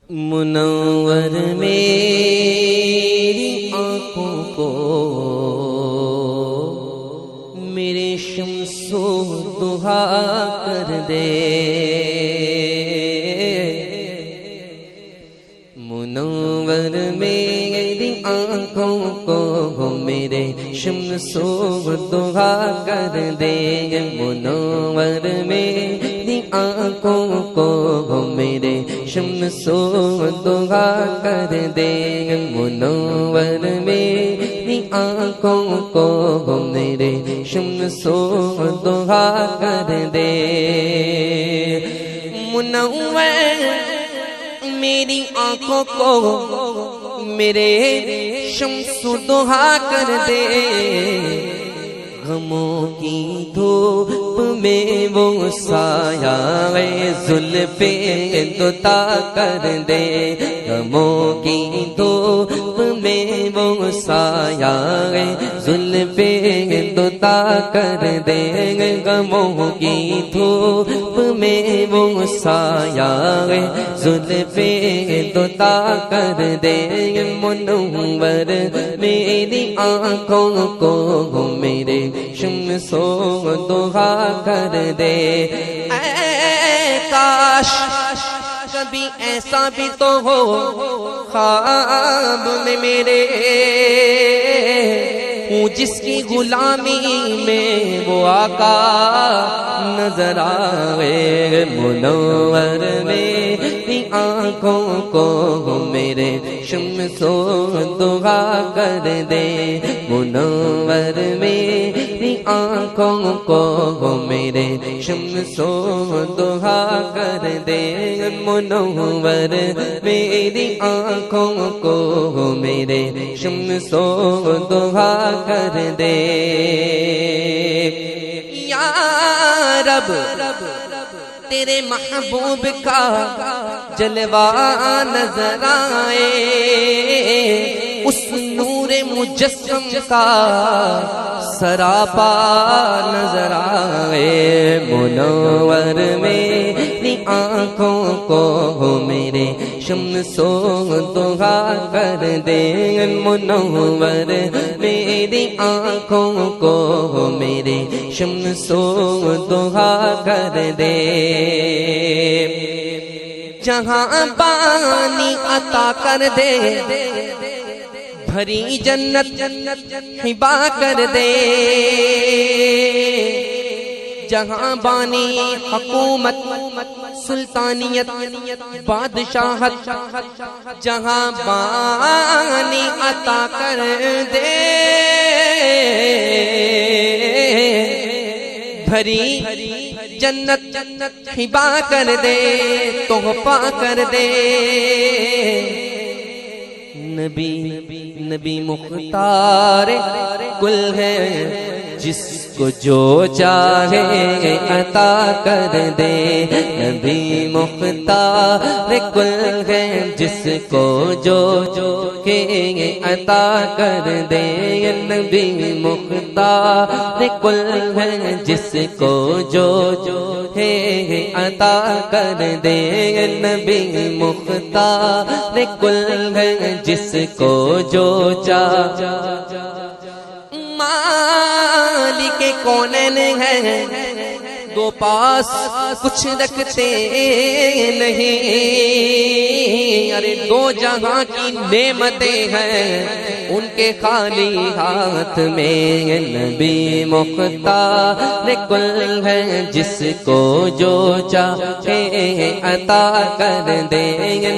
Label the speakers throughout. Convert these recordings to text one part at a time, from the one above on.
Speaker 1: منور میری آنکھوں کو میرے شمس و ضحیٰ کر دے، منور میری آنکھوں کو میرے شمس و ضحیٰ کر دے، منور میری آنکھوں کو میرے شمس و ضحیٰ کر دے، منور میری آنکھوں کو میرے شمس و ضحیٰ کر دے، منور میری آنکھوں کو میرے شمس و ضحیٰ کر دے، غموں کی دھوپ میں وہ سایہ زلف دوتا کر دے، غموں کی دھوپ میں وہ سایہ زلف دوتا کر دے، غموں کی دھوپ میں وہ سایہ زلف دوتا کر دے، منور میری آنکھوں کو میرے شمس و ضحیٰ کر دے، اے کاش کبھی ایسا بھی تو ہو خواب میں میرے، ہوں جس کی غلامی میں وہ آقا نظر آئے، منور میری آنکھوں کو میرے شمس و ضحیٰ کر دے، منور میری آنکھوں کو میرے شمس و ضحیٰ کر دے، منور میری آنکھوں کو میرے شمس و ضحیٰ کر دے، یا رب تیرے محبوب کا جلوہ نظر آئے، اس نور مجسم کا سراپا نظر آئے، منور میری آنکھوں کو میرے شمس و ضحیٰ کر دے، منور میری آنکھوں کو میرے شمس و ضحیٰ کر دے، جہاں بانی عطا کر دے بھری جنت ہبا کر دے، جہاں بانی حکومت سلطانیت بادشاہت جہاں بانی عطا کر دے، بھری جنت ہبا کر دے، تحفہ کر دے، نبی مختار کل ہے، جس کو جو چاہے عطا کر دے، نبی مختار کل ہے، جس کو جو کہ عطا کر دے، نبی مختار کل ہے، جس کو جو ہے عطا کر دے، نبی مختار کل ہے، جس کو جو چاہے، مالک کونین ہے، دو پاس کچھ رکھتے نہیں، ارے دو جہاں کی نعمتیں ہیں ان کے خالی ہاتھ میں، نبی مختار کل ہے، جس کو جو چاہے عطا کر دے،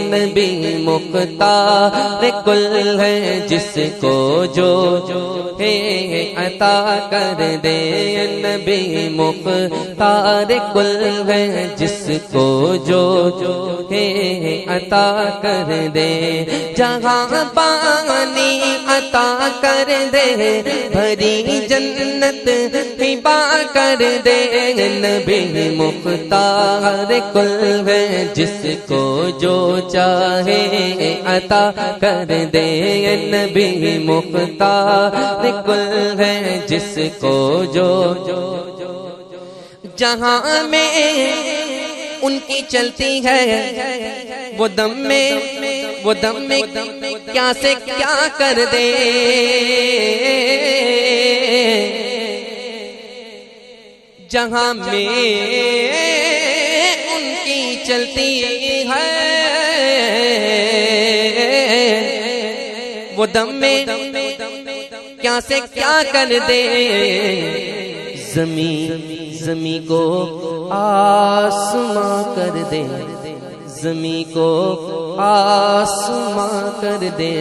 Speaker 1: نبی مختار کل ہے، جس کو جو ہے عطا کر دے، نبی مختار کل ہے، جس کو جو ہے عطا کر دے، جہاں بانی عطا کر دے، بھری جنت ہبا کر دے، نبی مختار کل ہے، جس کو جو چاہے عطا کر دے، نبی مختار کل ہے، جس کو جو جہاں میں ان کی چلتی ہے، وہ دم میں کیا سے کیا کر دے، جہاں میں ان کی چلتی ہے وہ دم میں کیا سے کیا کر دے، زمین کو آسماں کر دے، زمین کو آسماں کر دے،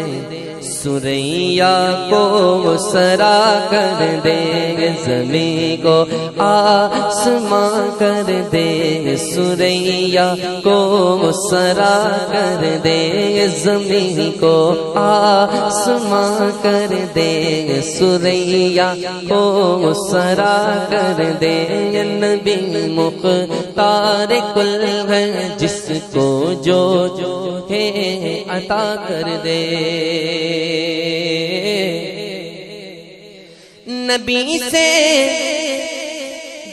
Speaker 1: سریا کو سرا کر دے، زمین کو آسماں کر دے، سریا کو سرا کر دے، زمین کو آسماں کر دے، سریا کو سرا کر دے، نبی مختار کل ہے جس کو جو ہے عطا کر دے، نبی سے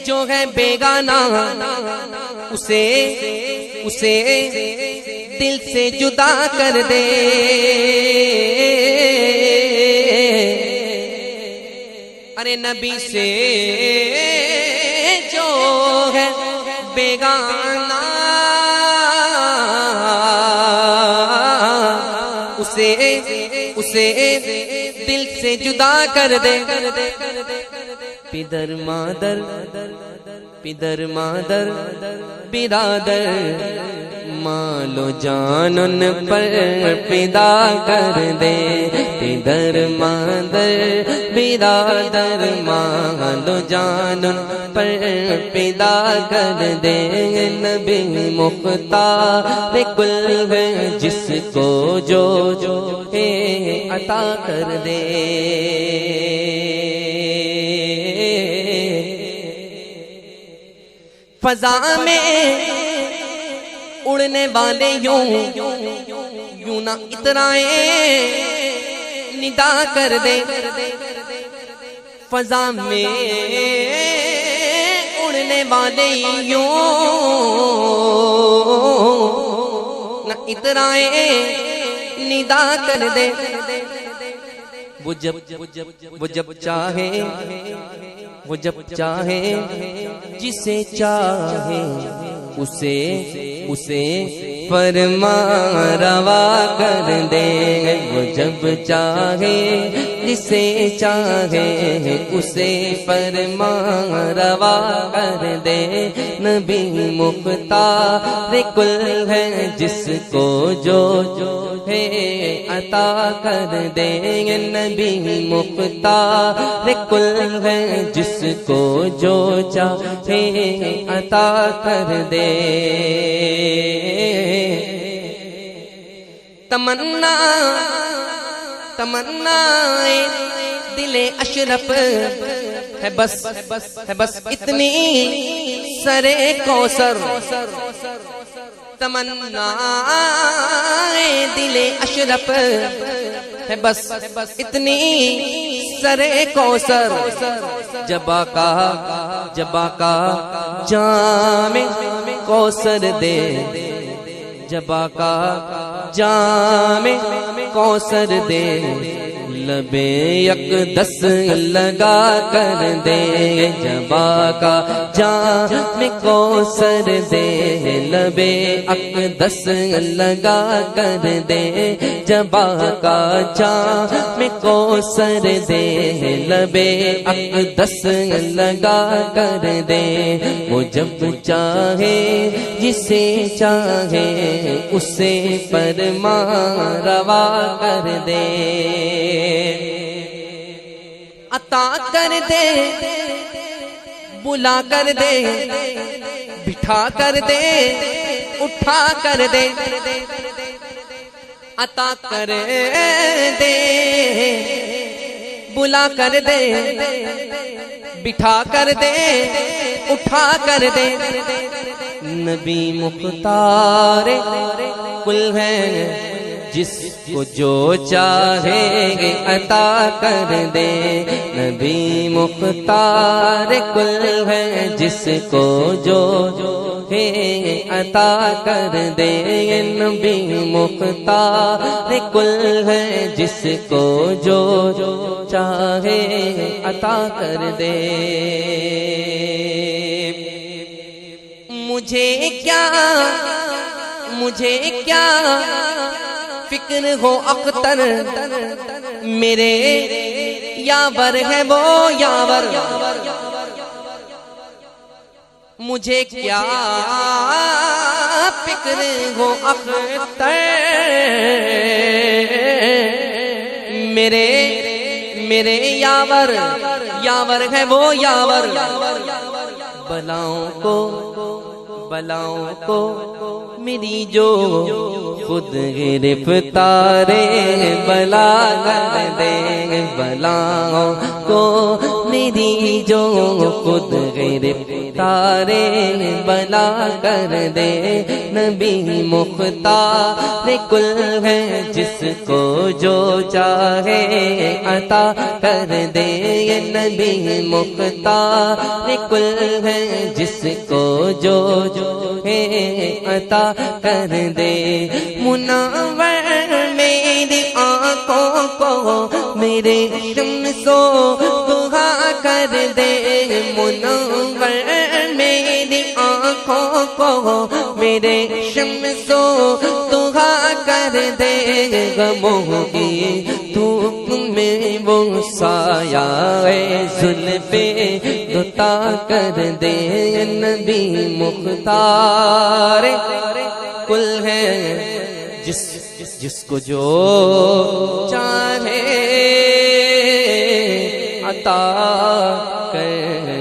Speaker 1: جو ہے بیگانہ اسے دل سے جدا کر دے، ارے نبی سے جو ہے بیگانہ اسے دل سے جدا کر دے، پدر مادر برادر مال و جان ان پر پیدا کر دے، پدر مادر برادر مال و جان ان پر پیدا کر دے، نبی مختار کل ہے جس کو جو ہے عطا کر دے، فضا میں اڑنے والے یوں نہ اترائیں ندا کر دے، فضا میں اڑنے والے یوں نہ اترائیں ندا کر دے، وہ جب چاہے جسے چاہے اسے فرما روا کر دے، وہ جب چاہے جسے چاہے اسے فرما روا کر دے، نبی مختار کل ہے جس کو جو ہے عطا کر دے، نبی مختار کل ہے جس کو جو چاہے عطا کر دے، تمنا دل اشرف ہے بس اتنی سرے کوثر، تمنا دل اشرف ہے بس اتنی سرے کوثر، جبا کا جام کوثر دے، جبا کا جام کوثر دے، لبے اقدس لگا کر دے، جبا کا جام کوثر دے، لبے اقدس لگا کر دے، جبا کا جام کوثر دے، لبے اقدس لگا کر دے، وہ جب چاہے جسے چاہے اسے فرما روا کر دے، عطا کر دے، بلا کر دے، بٹھا کر دے، اٹھا کر دے، عطا کر دے، بلا کر دے، بٹھا کر دے، اٹھا کر دے، نبی مختار کل ہے جس کو جو چاہے عطا کر دے، نبی مختار کل ہے جس کو جو ہے عطا کر دے، نبی مختار کل ہے جس کو جو چاہے عطا کر دے۔ مجھے کیا فکر ہو اختر، میرے یاور ہے وہ یاور، مجھے کیا فکر ہو اختر، میرے یاور ہے وہ یاور، بلاؤں کو میری جو خود گرفتار بلا کر دے، بلاؤں کو میری جو خود گرفتار بلا کر دے، نبی مختار کل ہے جس کو جو چاہے عطا کر دے، نبی مختار کل ہے جس کو جو ہے عطا کر دے۔ منور میری آنکھوں کو میرے شمس و ضحیٰ کر دے، منور میری آنکھوں کو میرے شمس و ضحیٰ کر دے، غموں کی دھوپ میں وہ سایہ زلف عطا کر دے، نبی مختار کل ہے جس کو جو چاہے عطا کر